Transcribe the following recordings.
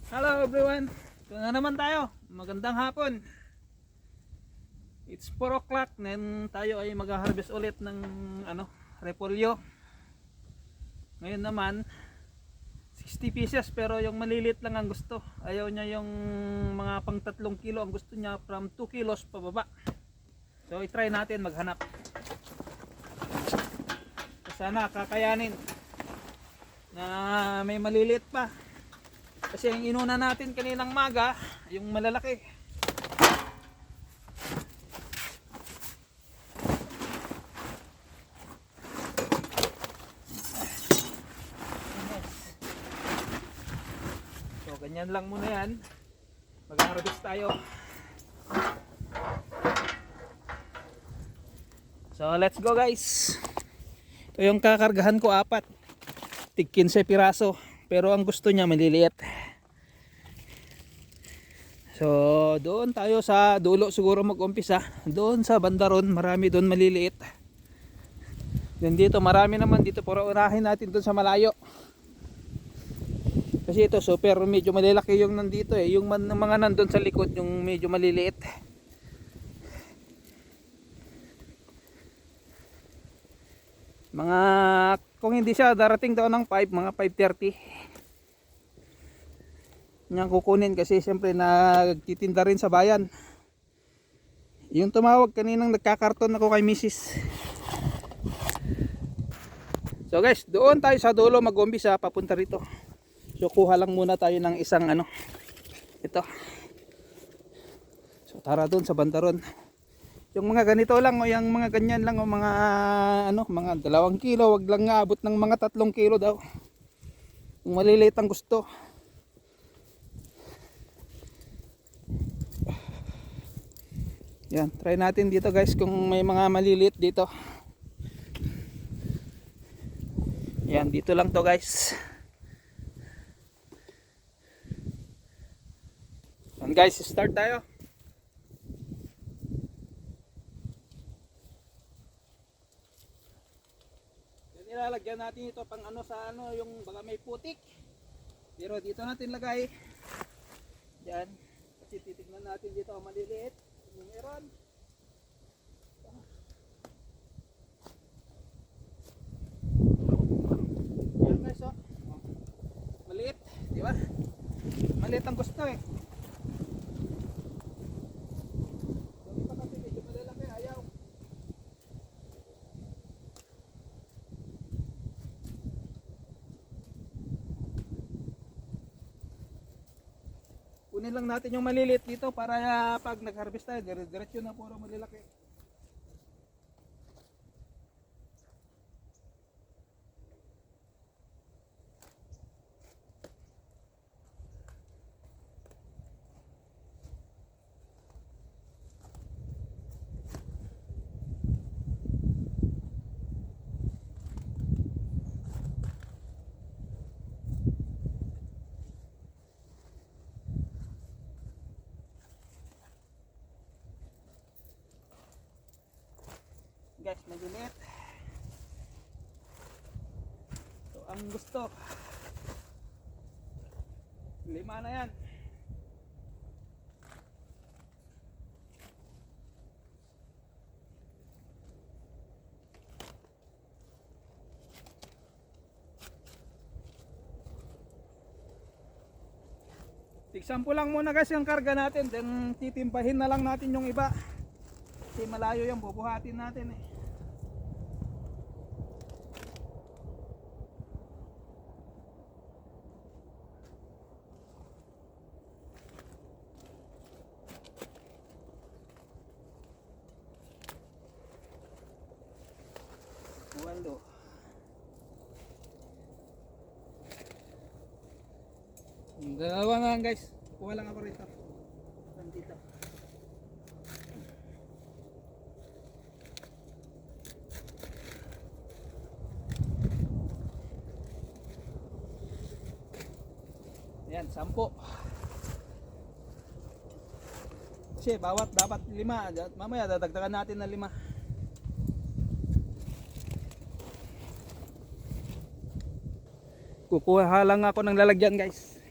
Hello everyone, ito na naman tayo. Magandang hapon. It's 4 o'clock then tayo ay mag-harvest ulit ng repolyo. Ngayon naman 60 pieces pero yung malilit lang ang gusto. Ayaw niya yung mga pang 3 kilo, ang gusto niya from 2 kilos pababa. So i-try natin maghanap. Sana kakayanin na may malilit pa. Kasi yung inuna natin kaninang maga, yung malalaki. So ganyan lang muna yan. Mag-harvest tayo. So let's go guys. Ito yung kakargahan ko, 4. Tig 15 piraso. Pero ang gusto niya maliliit. So doon tayo sa dulo siguro mag-umpisa. Doon sa bandaron marami doon maliliit. Then dito marami naman dito, pero unahin natin doon sa malayo. Kasi ito super medyo malilaki yung nandito eh. Yung mga nandun sa likod yung medyo maliliit. Mga kung hindi siya darating daw ng 5, mga 5:30 niyang kukunin kasi siyempre nagtitinda rin sa bayan. Yung tumawag kaninang nagkakarton ako kay Mrs. So guys, doon tayo sa dulo mag-umpisa papunta rito. So kuha lang muna tayo ng isang ito. So tara doon sa bandaron. Yung mga ganito lang o yung mga ganyan lang o mga mga 2 kilo, wag lang nga abot ng mga 3 kilo daw. Yung maliliit ang gusto. Yan, try natin dito guys kung may mga maliliit dito. Yan, dito lang to guys. Yan guys, start tayo. Yan, nilalagyan natin ito pang sa yung baga may putik. Pero dito natin lagay. Yan, kasi titignan natin dito ang maliliit. Meron. Yan guys, oh. Maliit, di ba? Maliit ang gusto eh. Yung iba kasi medyo malalaki, ayaw. Kunin lang natin yung maliliit dito para pag nag-harvest tayo, diretso na puro malilaki. Guys, maliliit. So ang gusto 5 na yan. Tig-sampu lang muna guys yung karga natin, then titimpahin na lang natin yung iba. Kasi malayo yung bubuhatin natin eh. Waldo. Dalawa na lang guys. Kuha lang ako rito. Dito. Yan, 10. Kasi bawat dapat 5. Mamaya dadagdagan natin na 5. Kukuha lang ako ng lalagyan guys.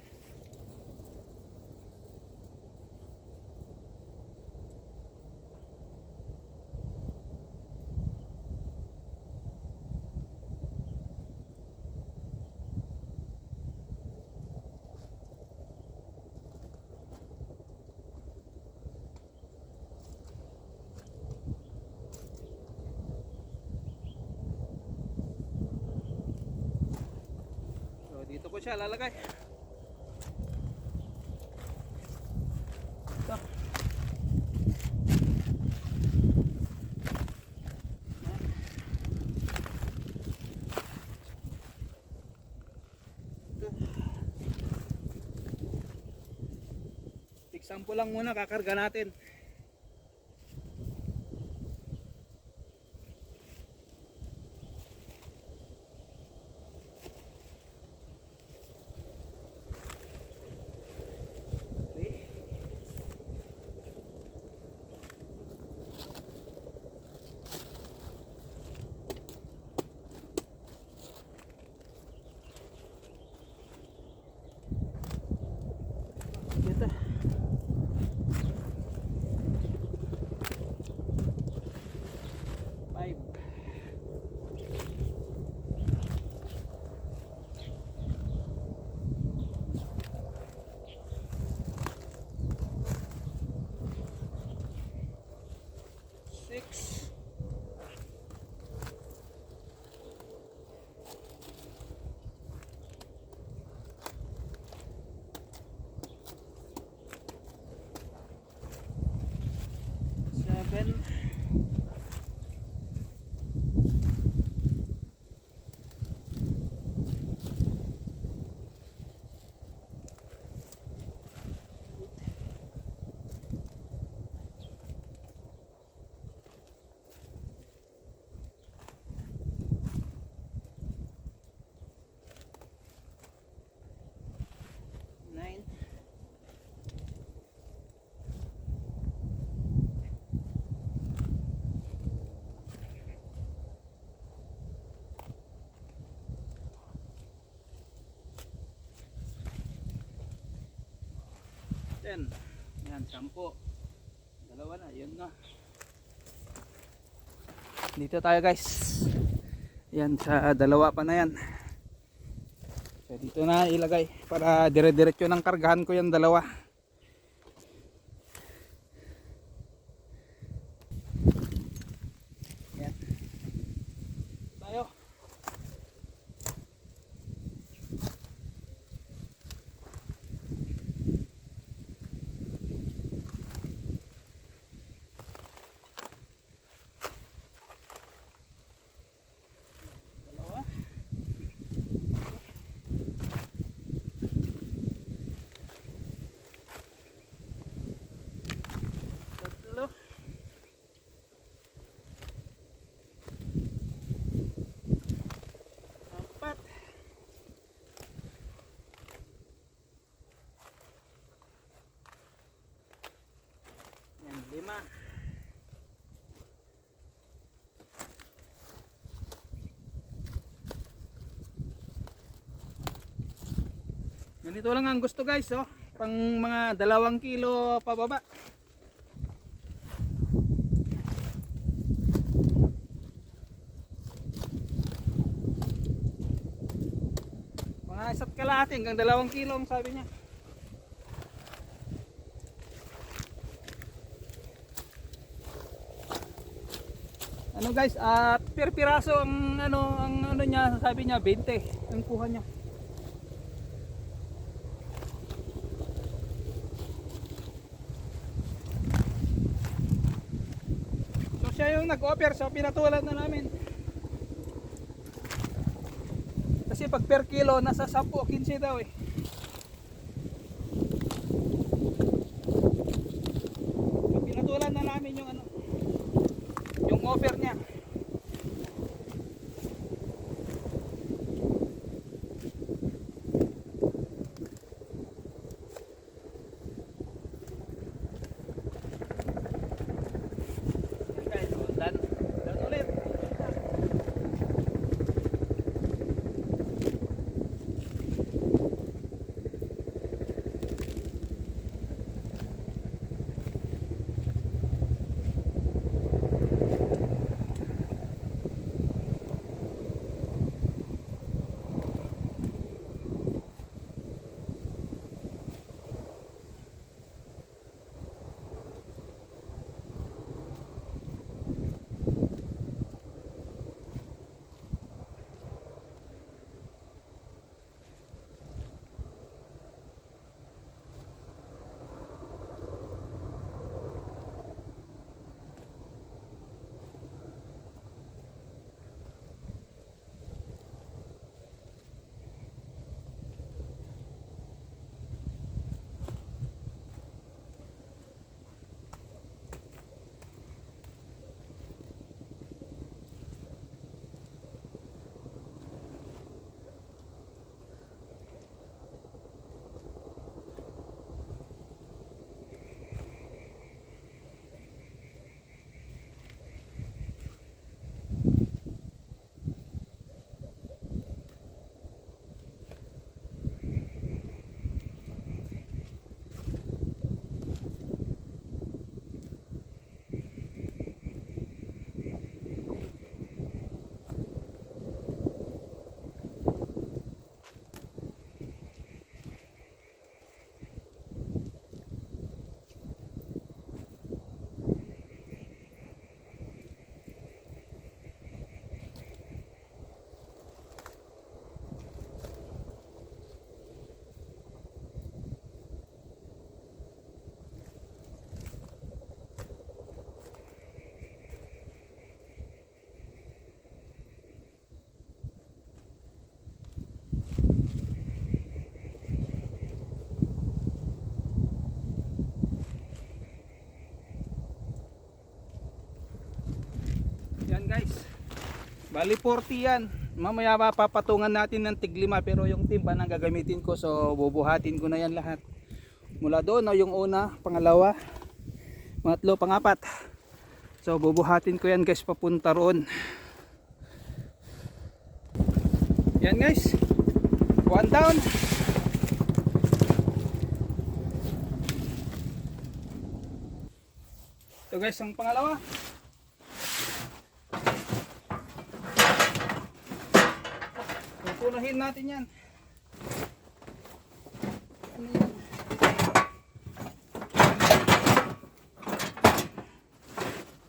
ko siya lalagay. Ito. Example lang muna kakarga natin. Kita. Five. Six. Seven. 9. Ten. Yan, 10. Dalawa na, yun na. Dito tayo guys. Yan, sa dalawa pa na yan. So dito na ilagay para dire-diretso ng kargahan ko yung dalawa. Yan. Tayo. Dalawa. Tatlo. Apat. Yan, 5. Ganito lang ang gusto guys, oh. Pang mga 2 kilo pababa. Mga 1 kalahati hanggang 2 kilo ang sabi niya. Ano guys, per piraso ang ano niya, sabi niya 20 ang kuha niya. So siya yung nag-offer, so pinatulan na namin. Kasi pag per kilo nasa 10 o 15 daw eh. So pinatulan na namin yung yung offer niya. Dan ulit. Bali 40 yan. Mamaya papatungan natin ng tig-5 pero yung timba nang gagamitin ko, so bubuhatin ko na yan lahat. Mula doon, no, yung una, pangalawa, pangatlo, pangapat. So bubuhatin ko yan guys papunta roon. Yan guys. One down. Ito guys ang pangalawa. Pupunahin natin yan. Ano yan?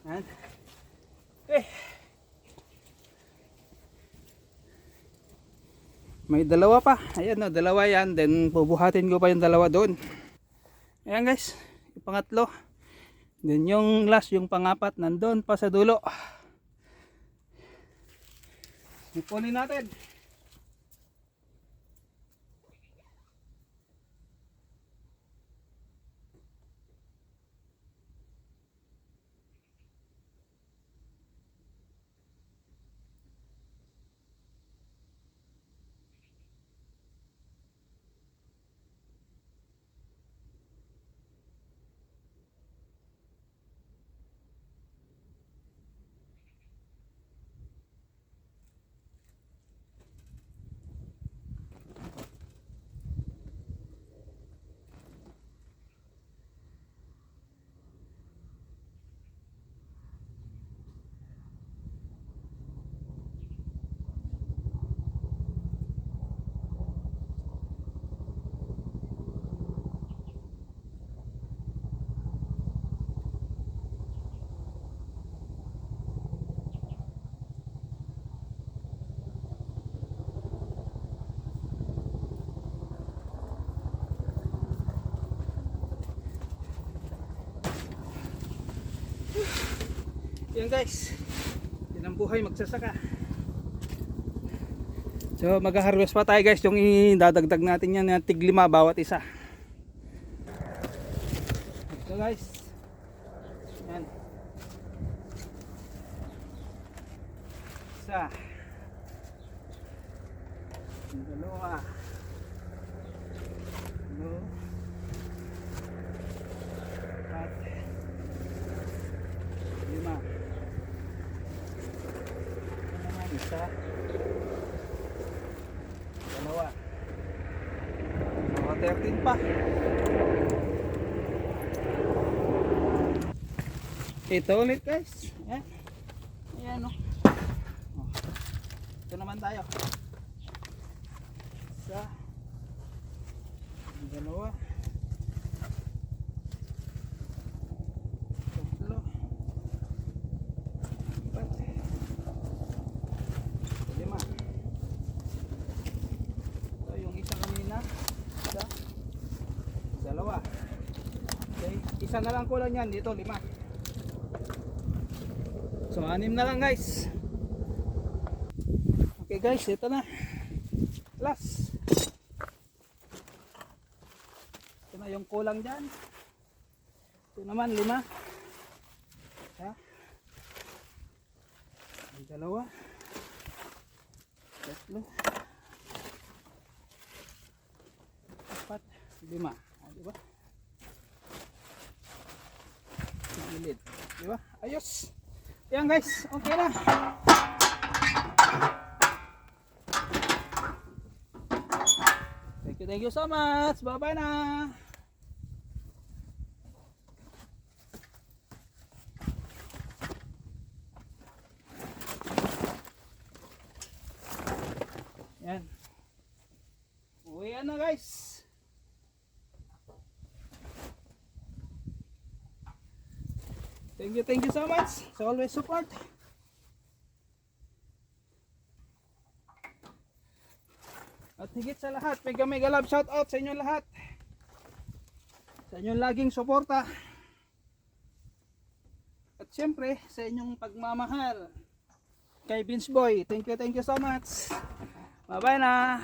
Yan. Okay. May dalawa pa. Ayan o, dalawa yan. Then bubuhatin ko pa yung dalawa doon. Ayan guys, yung pangatlo. Then yung last, yung pangapat, nandun pa sa dulo. Ipunin natin. Yan guys, yan ang buhay magsasaka. So mag-harvest pa tayo guys, yung idadagdag natin yan na tig-5 bawat isa. Ito guys, yan, isa, dalawa, apat, 5. Isa, dalawa, 13 pa. Ito ulit guys. Ayan. Ayan o. Ito naman tayo. Isa, dalawa, tatlo, 5. So yung isa kanina, isa, dalawa. Okay, isa na lang kulang yan, dito 5. So 6 na lang guys. Okay guys, ito na. Last. Ito na yung kulang dyan. Ito naman 5. Ha? Ang dalawa. Tatlo, 4, 5. Diba? Gilid. Diba? Ayos. Yan guys. Okay na. Thank you so much. Bye bye na. Yan. Uwi na guys. Thank you so much. So always support. At higit sa lahat, mega love shout out sa inyo lahat. Sa inyong laging suporta. At siyempre, sa inyong pagmamahal. Kay Vince Boy, thank you so much. Bye bye na.